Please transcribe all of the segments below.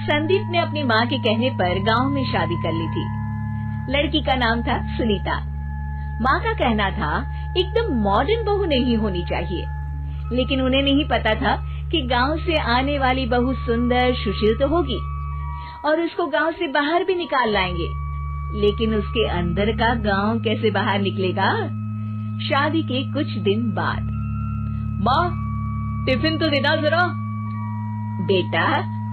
संदीप ने अपनी माँ के कहने पर गांव में शादी कर ली थी। लड़की का नाम था सुनीता। माँ का कहना था एकदम मॉडर्न बहू नहीं होनी चाहिए, लेकिन उन्हें नहीं पता था कि गांव से आने वाली बहू सुंदर सुशील तो होगी और उसको गांव से बाहर भी निकाल लाएंगे, लेकिन उसके अंदर का गांव कैसे बाहर निकलेगा। शादी के कुछ दिन बाद, माँ टिफिन तो देना जरा। बेटा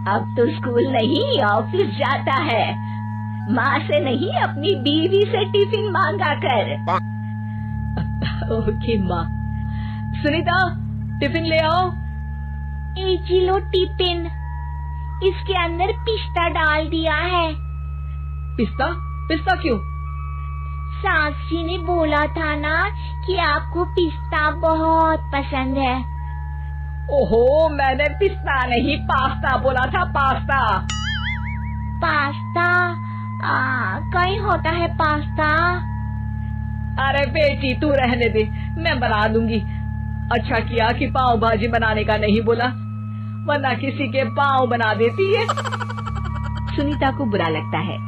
अब तो स्कूल नहीं ऑफिस जाता है, माँ से नहीं अपनी बीवी से टिफिन मांगा कर। ओके माँ। सुनीता टिफिन ले आओ। एक किलो टिफिन, इसके अंदर पिस्ता डाल दिया है। पिस्ता? पिस्ता क्यों? सास जी ने बोला था ना कि आपको पिस्ता बहुत पसंद है। ओहो, मैंने पिस्ता नहीं पास्ता बोला था, पास्ता। पास्ता? कहीं होता है पास्ता? अरे बेटी तू रहने दे, मैं बना दूंगी। अच्छा किया कि पाव भाजी बनाने का नहीं बोला, वरना किसी के पाव बना देती है। सुनीता को बुरा लगता है,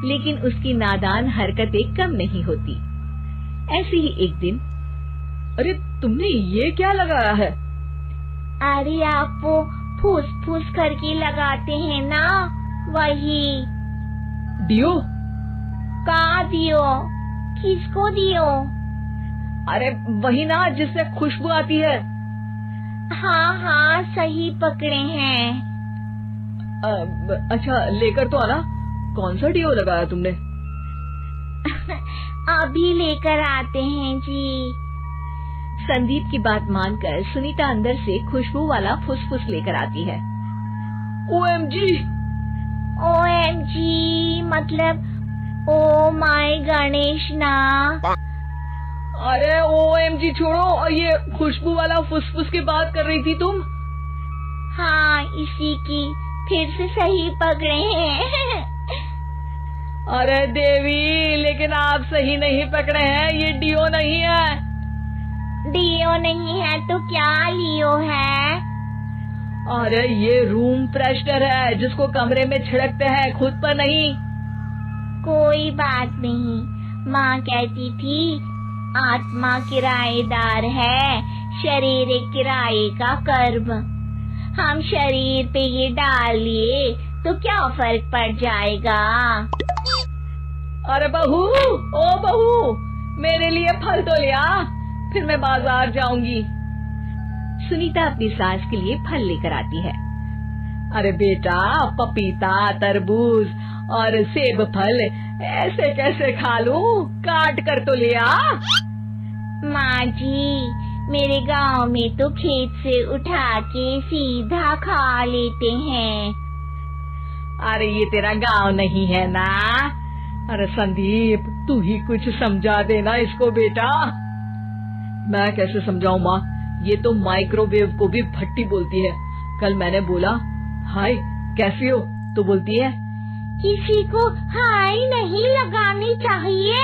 लेकिन उसकी नादान हरकतें कम नहीं होती। ऐसे ही एक दिन, अरे तुमने ये क्या लगाया है? अरे आप वो फूस फूस करके लगाते हैं ना, वही। डियो? का दियो? किसको दियो? अरे वही ना जिससे खुशबू आती है। हाँ हाँ सही पकड़े हैं। अच्छा लेकर तो आना। कौन सा डियो लगाया तुमने? अभी लेकर आते हैं जी। संदीप की बात मानकर सुनीता अंदर से खुशबू वाला फुसफुस लेकर आती है। OMG! OMG मतलब ओ माय गणेश ना। अरे OMG छोड़ो, और ये खुशबू वाला फुसफुस की बात कर रही थी तुम? हाँ इसी की, फिर से सही पकड़े हैं। अरे देवी, लेकिन आप सही नहीं पकड़े हैं, ये डियो नहीं है। डियो नहीं है तो क्या लियो है? अरे ये रूम फ्रेशनर है, जिसको कमरे में छिड़कते हैं, खुद पर नहीं। कोई बात नहीं, माँ कहती थी आत्मा किराएदार है, शरीर एक किराए का कर्म। हम शरीर पे ये डाल लिए तो क्या फर्क पड़ जाएगा। अरे बहू, ओ बहू, मेरे लिए फल तो ले आ, फिर मैं बाजार जाऊंगी। सुनीता अपनी सास के लिए फल लेकर आती है। अरे बेटा, पपीता, तरबूज और सेब फल ऐसे कैसे खा लूं? काट कर तो ले आ। माँ जी, मेरे गांव में तो खेत से उठा के सीधा खा लेते हैं। अरे ये तेरा गांव नहीं है ना। अरे संदीप, तू ही कुछ समझा देना इसको बेटा। मैं कैसे समझाऊं माँ, ये तो माइक्रोवेव को भी भट्टी बोलती है। कल मैंने बोला हाय कैसी हो, तो बोलती है किसी को हाय नहीं लगानी चाहिए।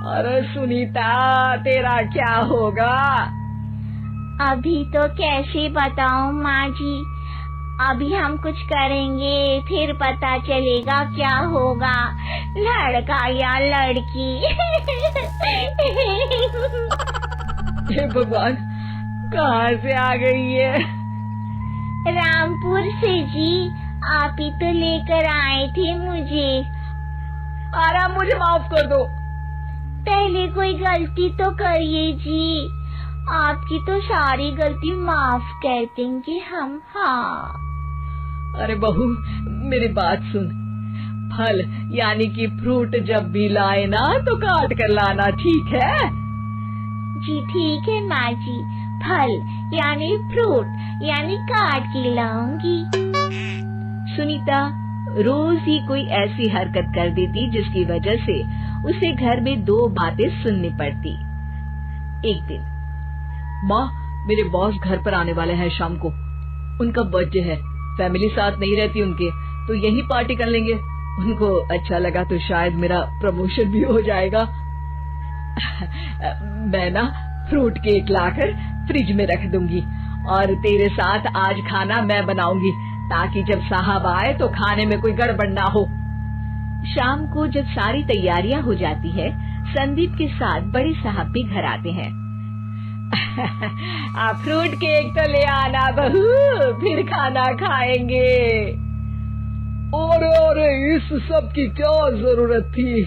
अरे सुनीता, तेरा क्या होगा? अभी तो कैसे बताऊं माँ जी, अभी हम कुछ करेंगे फिर पता चलेगा क्या होगा, लड़का या लड़की। हे भगवान, कहाँ से आ गई है? रामपुर से जी, आप ही तो लेकर आए थे मुझे। अरे मुझे माफ कर दो। पहले कोई गलती तो करिए जी, आपकी तो सारी गलती माफ कर देंगे हम। हाँ अरे बहू, मेरी बात सुन, फल यानी कि फ्रूट जब भी लाए ना तो काट कर लाना, ठीक है? जी ठीक है माँ जी, फल यानी फ्रूट यानी काट के लाऊंगी। सुनीता रोज ही कोई ऐसी हरकत कर देती जिसकी वजह से उसे घर में दो बातें सुननी पड़ती। एक दिन, माँ, मेरे बॉस घर पर आने वाले हैं शाम को, उनका बर्थडे है, फैमिली साथ नहीं रहती उनके, तो यही पार्टी कर लेंगे। उनको अच्छा लगा तो शायद मेरा प्रमोशन भी हो जाएगा। मैं ना फ्रूट केक लाकर फ्रिज में रख दूंगी और तेरे साथ आज खाना मैं बनाऊंगी, ताकि जब साहब आए तो खाने में कोई गड़बड़ ना हो। शाम को जब सारी तैयारियां हो जाती है, संदीप के साथ बड़े साहब भी घर आते हैं। आप फ्रूट केक तो ले आना बहू, फिर खाना खाएंगे। अरे इस सब की क्या जरूरत थी,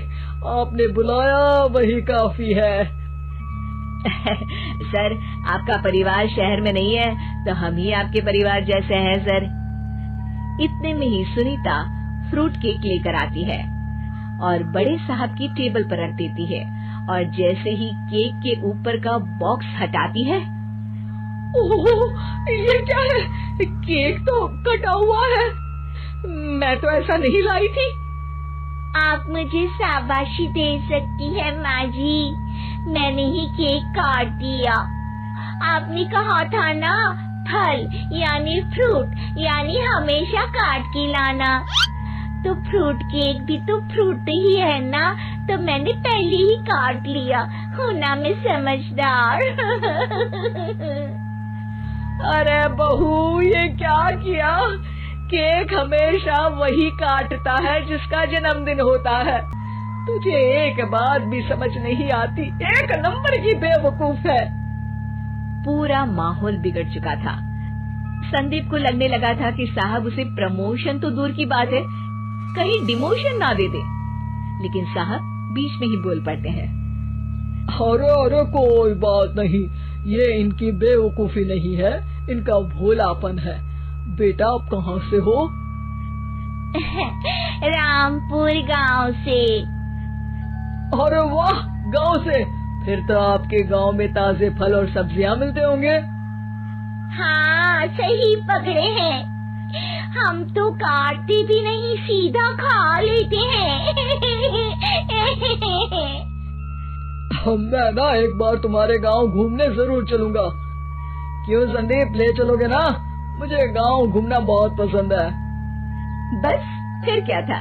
आपने बुलाया वही काफी है। सर, आपका परिवार शहर में नहीं है तो हम ही आपके परिवार जैसे हैं सर। इतने में ही सुनीता फ्रूट केक लेकर आती है और बड़े साहब की टेबल पर रख देती है, और जैसे ही केक के ऊपर का बॉक्स हटाती है, ओह, ये क्या है? केक तो कटा हुआ है, मैं तो ऐसा नहीं लाई थी। आप मुझे शाबाशी दे सकती है माँ जी, मैंने ही केक काट दिया। आपने कहा था ना, फल यानी फ्रूट यानी हमेशा काट के लाना, तो फ्रूट केक भी तो फ्रूट ही है ना, तो मैंने पहले ही काट लिया। हूँ ना मैं समझदार। अरे बहू, ये क्या किया? केक हमेशा वही काटता है जिसका जन्मदिन होता है। तुझे एक बात भी समझ नहीं आती, एक नंबर की बेवकूफ है। पूरा माहौल बिगड़ चुका था। संदीप को लगने लगा था कि साहब उसे प्रमोशन तो दूर की बात है, कहीं डिमोशन ना दे दे, लेकिन साहब बीच में ही बोल पड़ते हैं। अरे कोई बात नहीं, ये इनकी बेवकूफी नहीं है, इनका भोलापन है। बेटा आप कहाँ से हो? रामपुर गांव से। अरे वाह, गांव से? फिर तो आपके गांव में ताजे फल और सब्जियां मिलते होंगे। हाँ, सही पकड़े हैं, हम तो काटते भी नहीं, सीधा खा लेते हैं। मैं ना एक बार तुम्हारे गांव घूमने जरूर चलूंगा। क्यों संदीप, ले चलोगे ना? मुझे गांव घूमना बहुत पसंद है। बस फिर क्या था,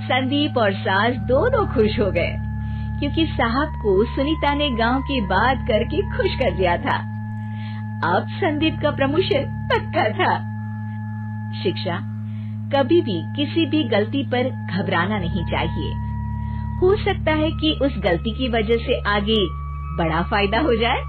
संदीप और सास दोनों खुश हो गए, क्योंकि साहब को सुनीता ने गांव की बात करके खुश कर दिया था। अब संदीप का प्रमोशन पक्का था। शिक्षा, कभी भी किसी भी गलती पर घबराना नहीं चाहिए। हो सकता है कि उस गलती की वजह से आगे बड़ा फायदा हो जाए।